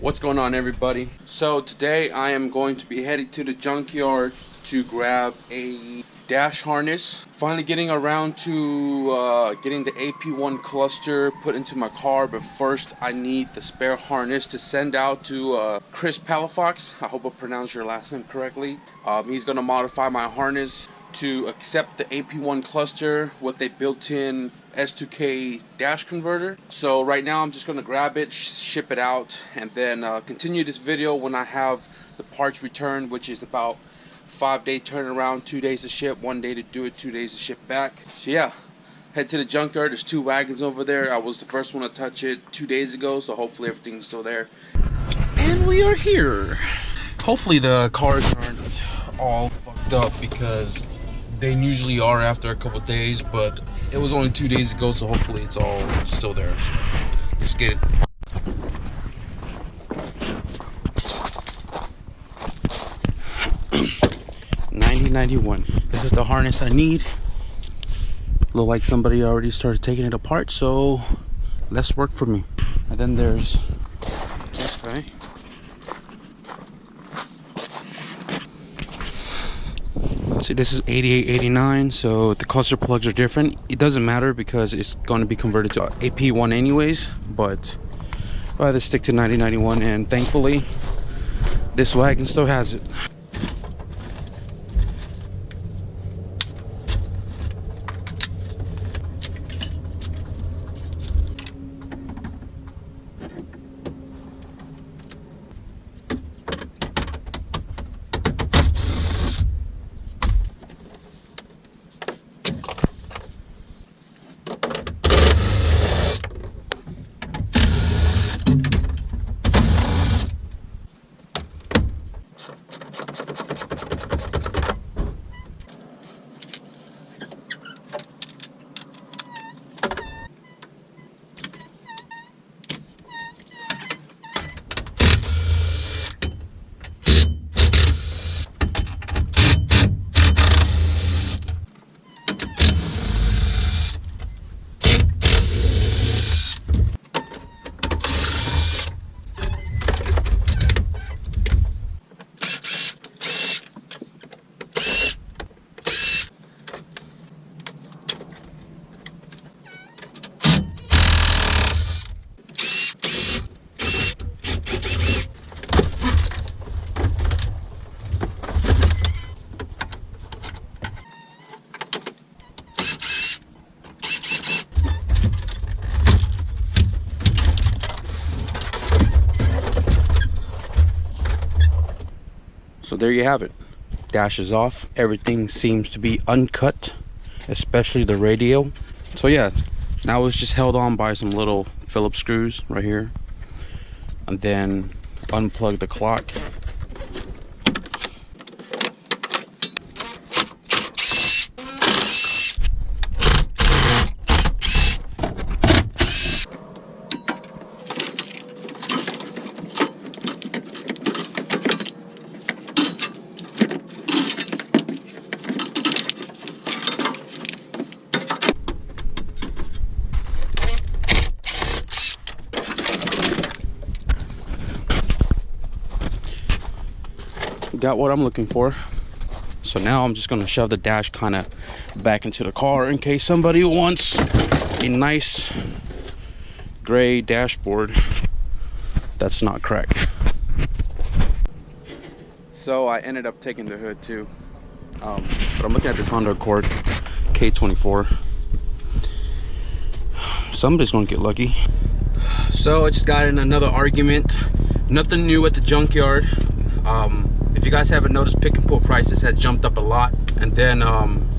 What's going on, everybody? So today I am going to be heading to the junkyard to grab a dash harness. Finally getting around to getting the AP1 cluster put into my car, but first I need the spare harness to send out to Chris Palafox. I hope I pronounced your last name correctly. He's going to modify my harness to accept the AP1 cluster with a built-in S2K dash converter. So right now I'm just going to grab it, ship it out, and then continue this video when I have the parts returned, which is about 5-day turnaround, 2 days to ship, 1 day to do it, 2 days to ship back. So yeah, head to the junkyard. There's 2 wagons over there. I was the first one to touch it 2 days ago, so hopefully everything's still there. And we are here. Hopefully the cars aren't all fucked up, because they usually are after a couple days, but it was only 2 days ago, so hopefully it's all still there. So let's get it. $90.91. This is the harness I need. Look like somebody already started taking it apart, so less work for me. And then there's this guy. See, this is 8889, so the cluster plugs are different. It doesn't matter because it's going to be converted to AP1 anyways, but I'd rather stick to 9091, and thankfully this wagon still has it. So there you have it. Dash is off. Everything seems to be uncut, especially the radio. So yeah, now it's just held on by some little Phillips screws right here. And then unplug the clock. Got what I'm looking for. So now I'm just gonna shove the dash kind of back into the car in case somebody wants a nice gray dashboard that's not cracked. So I ended up taking the hood too, but I'm looking at this Honda Accord K24. Somebody's gonna get lucky. So I just got in another argument. Nothing new at the junkyard. If you guys haven't noticed, pick and pull prices had jumped up a lot, and then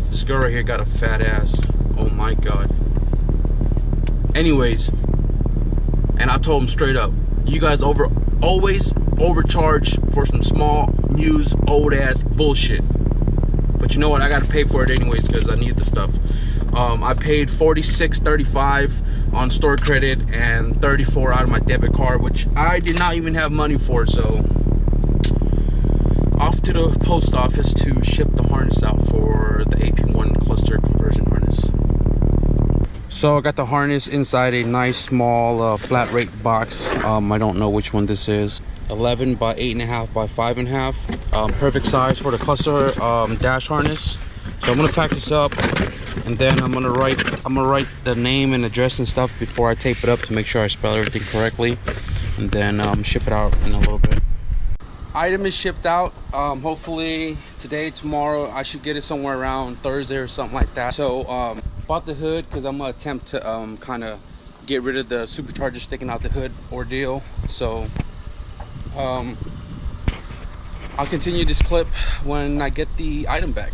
this girl right here got a fat ass. Oh my god. Anyways, and I told him straight up, you guys always overcharge for some small, used, old ass bullshit. But you know what? I gotta pay for it anyways because I need the stuff. I paid $46.35 on store credit and $34 out of my debit card, which I did not even have money for. So off to the post office to ship the harness out for the AP1 cluster conversion harness. So I got the harness inside a nice small flat rate box. I don't know which one this is. 11 by 8.5 by 5.5. Perfect size for the cluster dash harness. So I'm gonna pack this up, and then I'm gonna write the name and address and stuff before I tape it up to make sure I spell everything correctly, and then ship it out in a little bit. Item is shipped out. Hopefully today, tomorrow. I should get it somewhere around Thursday or something like that. So bought the hood because I'm gonna attempt to kind of get rid of the supercharger sticking out the hood ordeal. So I'll continue this clip when I get the item back.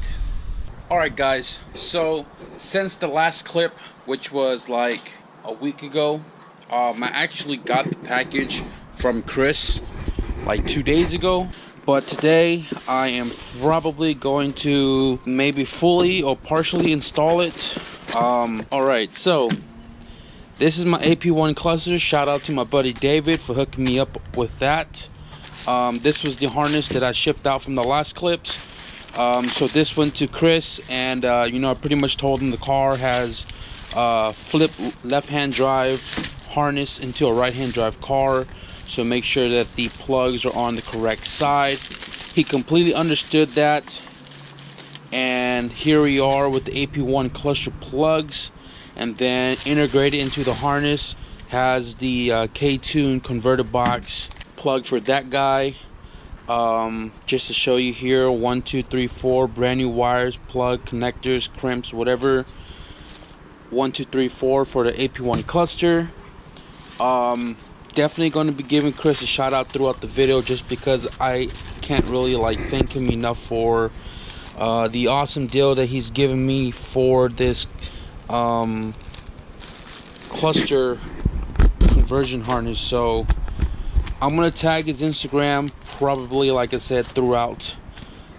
Alright guys, so since the last clip, which was like a week ago, I actually got the package from Chris like 2 days ago. But today I am probably going to maybe fully or partially install it. Alright, so this is my AP1 cluster. Shout out to my buddy David for hooking me up with that. This was the harness that I shipped out from the last clips. So this went to Chris, and you know, I pretty much told him the car has flip left-hand drive harness into a right-hand drive car, so make sure that the plugs are on the correct side. He completely understood that, and here we are with the AP1 cluster plugs, and then integrated into the harness has the K-Tune converter box plug for that guy. Just to show you here, 1 2 3 4 brand new wires, plug, connectors, crimps, whatever. 1 2 3 4 for the AP1 cluster. Definitely going to be giving Chris a shout out throughout the video, just because I can't really like thank him enough for the awesome deal that he's given me for this cluster conversion harness. So I'm gonna tag his Instagram, probably, like I said, throughout.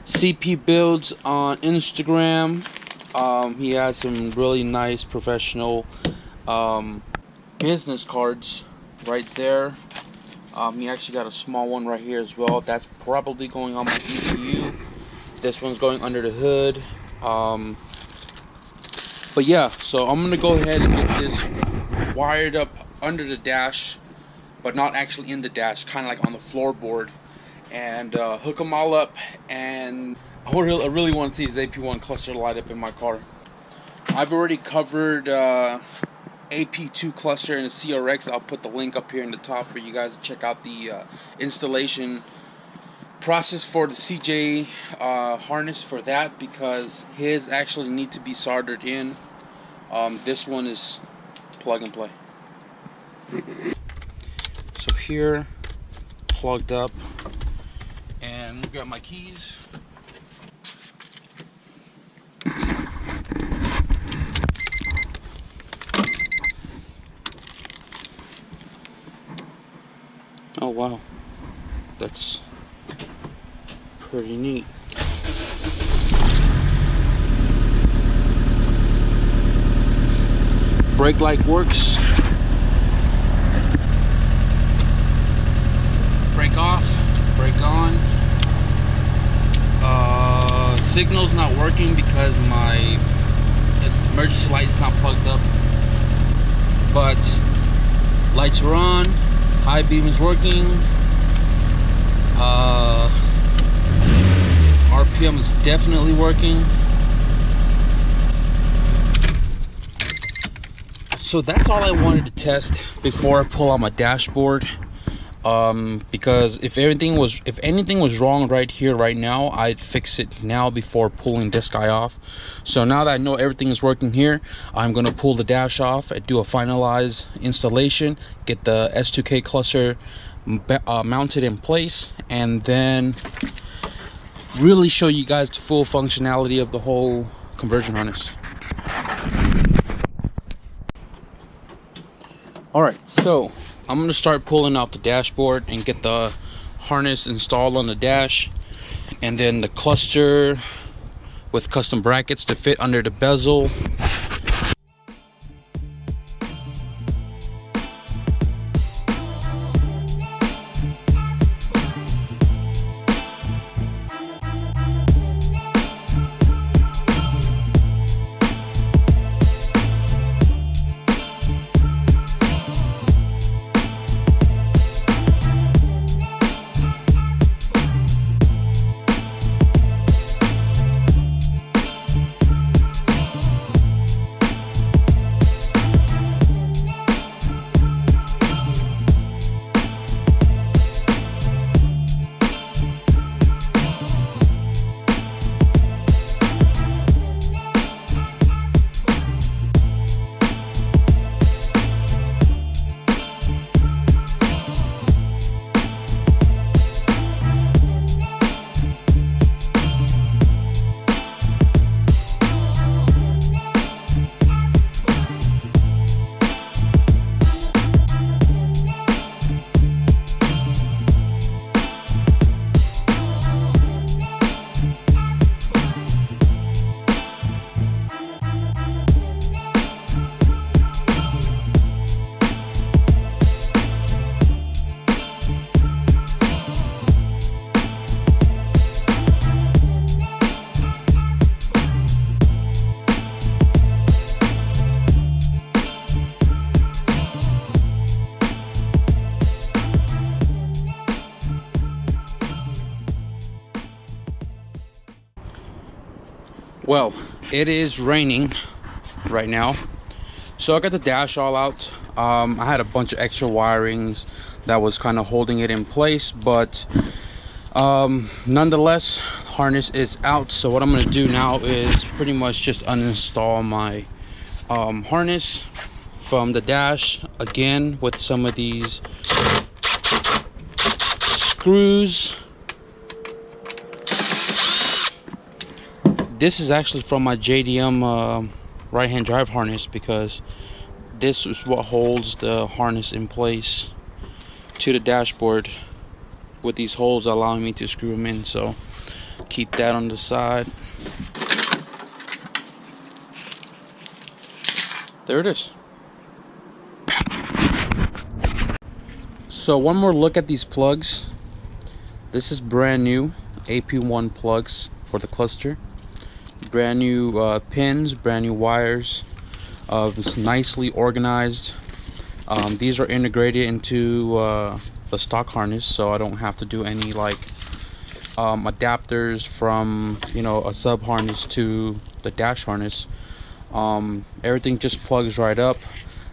CPBUILDS on Instagram. He has some really nice professional business cards right there. He actually got a small one right here as well. That's probably going on my ECU. This one's going under the hood. But yeah, so I'm gonna go ahead and get this wired up under the dash, but not actually in the dash, kind of like on the floorboard, and hook them all up. And I really want to see this AP1 cluster light up in my car. I've already covered AP2 cluster and the CRX. I'll put the link up here in the top for you guys to check out the installation process for the CJ harness for that, because his actually need to be soldered in. This one is plug and play. So here, plugged up, and grab my keys. Oh wow, that's pretty neat. Brake light works. Brake off, brake on. Signal's not working because my emergency light is not plugged up, but lights are on. High beam is working. RPM is definitely working. So that's all I wanted to test before I pull out my dashboard. Because if anything was wrong right here, right now, I'd fix it now before pulling this guy off. So now that I know everything is working here, I'm gonna pull the dash off and do a finalized installation, get the S2K cluster mounted in place, and then really show you guys the full functionality of the whole conversion harness. Alright, so I'm going to start pulling out the dashboard and get the harness installed on the dash, and then the cluster with custom brackets to fit under the bezel. Well, it is raining right now, so I got the dash all out. I had a bunch of extra wirings that was kind of holding it in place, but nonetheless, harness is out. So what I'm going to do now is pretty much just uninstall my harness from the dash again with some of these screws. This is actually from my JDM right-hand drive harness, because this is what holds the harness in place to the dashboard, with these holes allowing me to screw them in. So keep that on the side. There it is. So one more look at these plugs. This is brand new AP1 plugs for the cluster. Brand new pins, brand new wires. It's nicely organized. These are integrated into the stock harness, so I don't have to do any like adapters from, you know, a sub harness to the dash harness. Everything just plugs right up.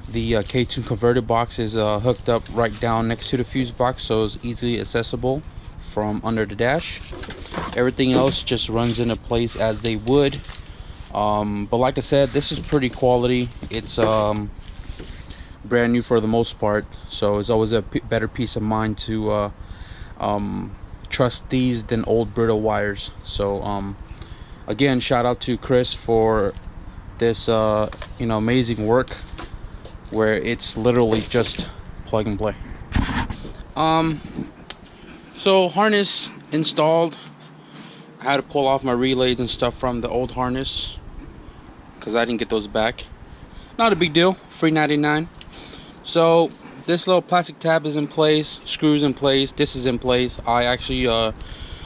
The K2 converter box is hooked up right down next to the fuse box, so it's easily accessible from under the dash. Everything else just runs into place as they would. But like I said, this is pretty quality. It's brand new for the most part, so it's always a better peace of mind to trust these than old brittle wires. So again, shout out to Chris for this you know, amazing work where it's literally just plug and play. So harness installed. I had to pull off my relays and stuff from the old harness because I didn't get those back. Not a big deal, free 99. So this little plastic tab is in place, screws in place, this is in place. I actually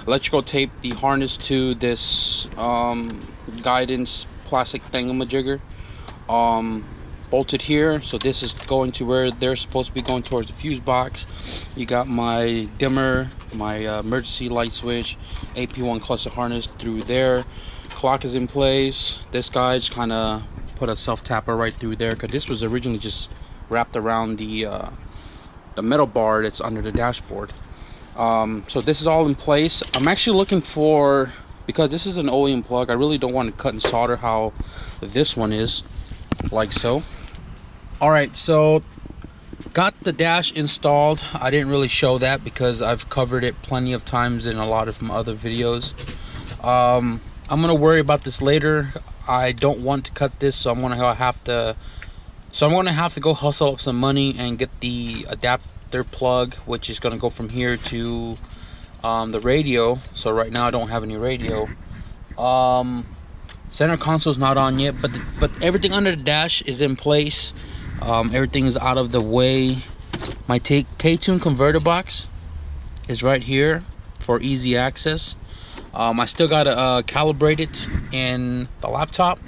electrical taped the harness to this guidance plastic thingamajigger, bolted here. So this is going to where they're supposed to be, going towards the fuse box. You got my dimmer, my emergency light switch, AP1 cluster harness through there. Clock is in place. This guy just kind of put a self tapper right through there, because this was originally just wrapped around the metal bar that's under the dashboard. So this is all in place. I'm actually looking for, because this is an OEM plug, I really don't want to cut and solder how this one is, like so. Alright, so got the dash installed. I didn't really show that because I've covered it plenty of times in a lot of my other videos. I'm gonna worry about this later. I don't want to cut this, so I'm gonna have to go hustle up some money and get the adapter plug, which is gonna go from here to the radio. So right now I don't have any radio. Center console's not on yet, but everything under the dash is in place. Everything is out of the way. My K2 converter box is right here for easy access. I still gotta calibrate it in the laptop,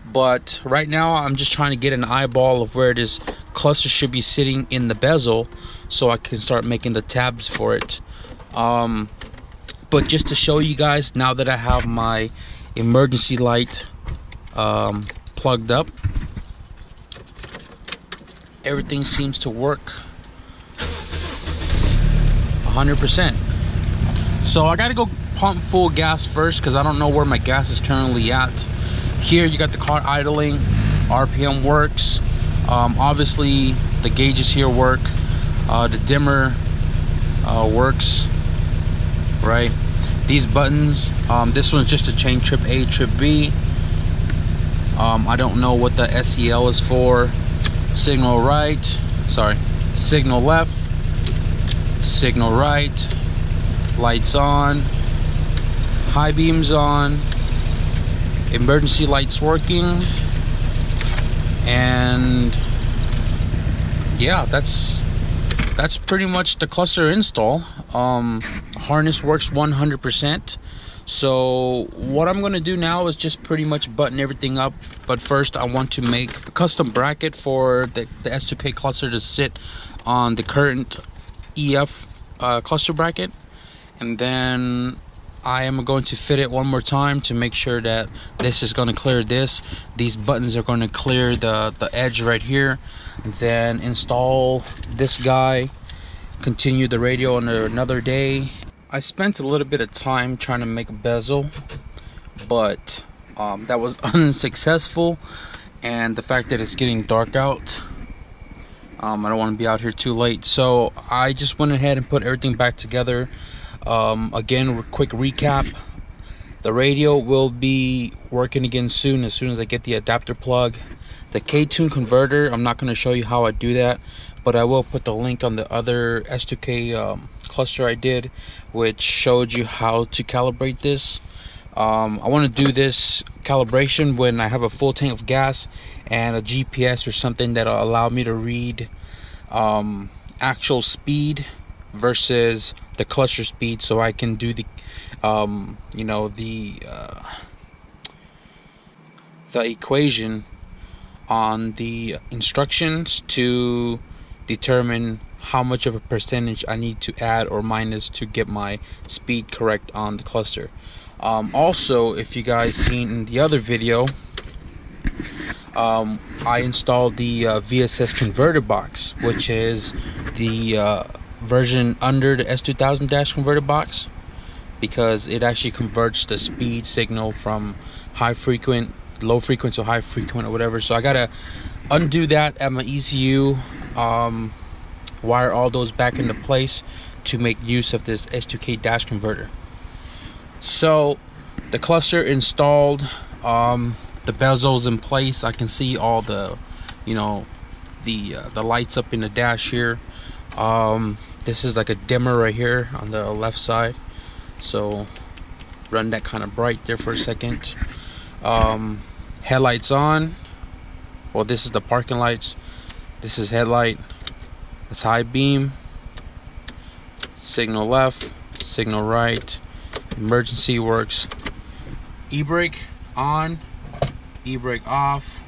but right now I'm just trying to get an eyeball of where this cluster should be sitting in the bezel, so I can start making the tabs for it. But just to show you guys, now that I have my emergency light plugged up, everything seems to work 100%. So I gotta go pump full gas first, because I don't know where my gas is currently at. Here you got the car idling, RPM works. Obviously the gauges here work. The dimmer works, right? These buttons, this one's just to change trip A, trip B. I don't know what the SEL is for. Signal right, sorry, signal left, signal right, lights on, high beams on, emergency lights working, and yeah, that's pretty much the cluster install. Harness works 100%. So what I'm going to do now is just pretty much button everything up. But first I want to make a custom bracket for the S2K cluster to sit on the current EF cluster bracket. And then I am going to fit it one more time to make sure that this is going to clear this. These buttons are going to clear the edge right here. Then install this guy, continue the radio on another day. I spent a little bit of time trying to make a bezel, but that was unsuccessful. And the fact that it's getting dark out, I don't want to be out here too late, so I just went ahead and put everything back together. Again, quick recap: the radio will be working again soon as I get the adapter plug. The K-tune converter, I'm not going to show you how I do that, but I will put the link on the other S2K cluster I did, which showed you how to calibrate this. I want to do this calibration when I have a full tank of gas and a GPS or something that'll allow me to read actual speed versus the cluster speed, so I can do the the equation on the instructions to determine how much of a percentage I need to add or minus to get my speed correct on the cluster. Also, if you guys seen in the other video, I installed the VSS converter box, which is the version under the S2000 dash converter box, because it actually converts the speed signal from low frequency to high frequent or whatever. So I gotta undo that at my ECU, wire all those back into place to make use of this S2K dash converter. So the cluster installed, the bezels in place. I can see all the the lights up in the dash here. This is like a dimmer right here on the left side, so run that kind of bright there for a second. Headlights on. Well, this is the parking lights. This is headlight. It's high beam. Signal left, signal right. Emergency works. E-brake on, e-brake off.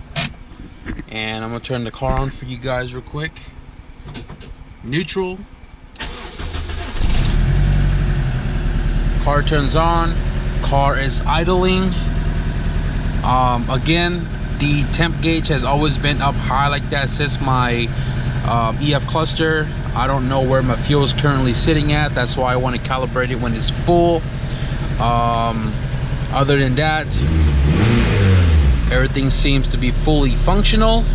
And I'm gonna turn the car on for you guys real quick. Neutral. Car turns on. Car is idling. Again, the temp gauge has always been up high like that since my EF cluster. I don't know where my fuel is currently sitting at. That's why I want to calibrate it when it's full. Other than that, everything seems to be fully functional.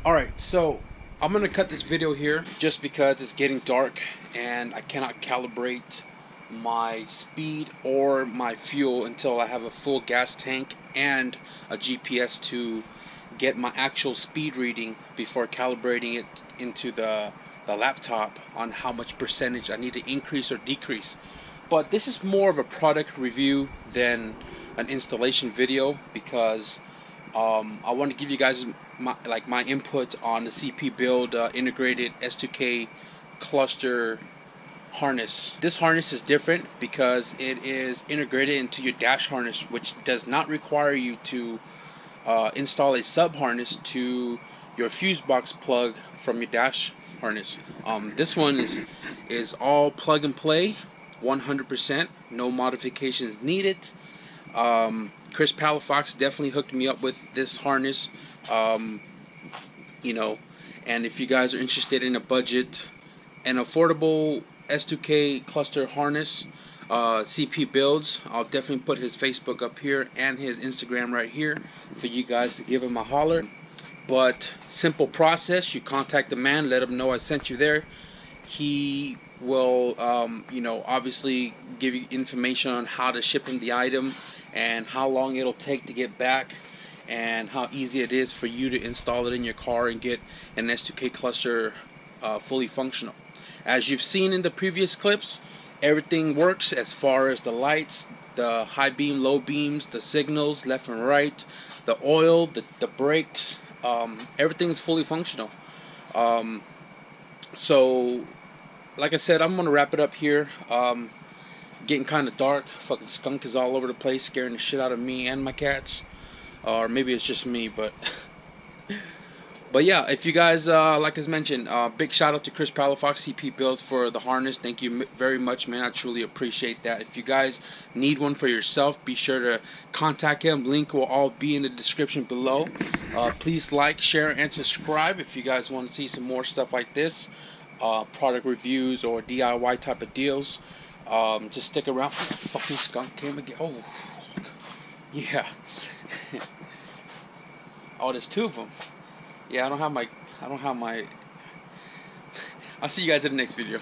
Alright, so I'm gonna cut this video here just because it's getting dark and I cannot calibrate my speed or my fuel until I have a full gas tank and a GPS to get my actual speed reading before calibrating it into the laptop on how much percentage I need to increase or decrease. But this is more of a product review than an installation video, because I want to give you guys my input on the CP Build integrated S2K cluster harness. This harness is different because it is integrated into your dash harness, which does not require you to install a sub harness to your fuse box plug from your dash harness. This one is all plug and play, 100%, no modifications needed. Chris Palafox definitely hooked me up with this harness, and if you guys are interested in a budget and affordable S2K cluster harness, CP Builds, I'll definitely put his Facebook up here and his Instagram right here for you guys to give him a holler. But simple process: you contact the man, let him know I sent you there. He will obviously give you information on how to ship him the item and how long it'll take to get back, and how easy it is for you to install it in your car and get an S2K cluster fully functional. As you've seen in the previous clips, everything works as far as the lights, the high beam, low beams, the signals left and right, the oil, the brakes, everything's fully functional. So like I said, I'm gonna wrap it up here. Getting kind of dark. Fucking skunk is all over the place, scaring the shit out of me and my cats. Or maybe it's just me, but But yeah, if you guys, like I mentioned, big shout out to Chris Palafox, CP Builds, for the harness. Thank you very much, man. I truly appreciate that. If you guys need one for yourself, be sure to contact him. Link will all be in the description below. Please like, share, and subscribe if you guys want to see some more stuff like this, product reviews or DIY type of deals. Just stick around. Fucking skunk came again. Oh, yeah. Oh, there's two of them. Yeah, I don't have my, I'll see you guys in the next video.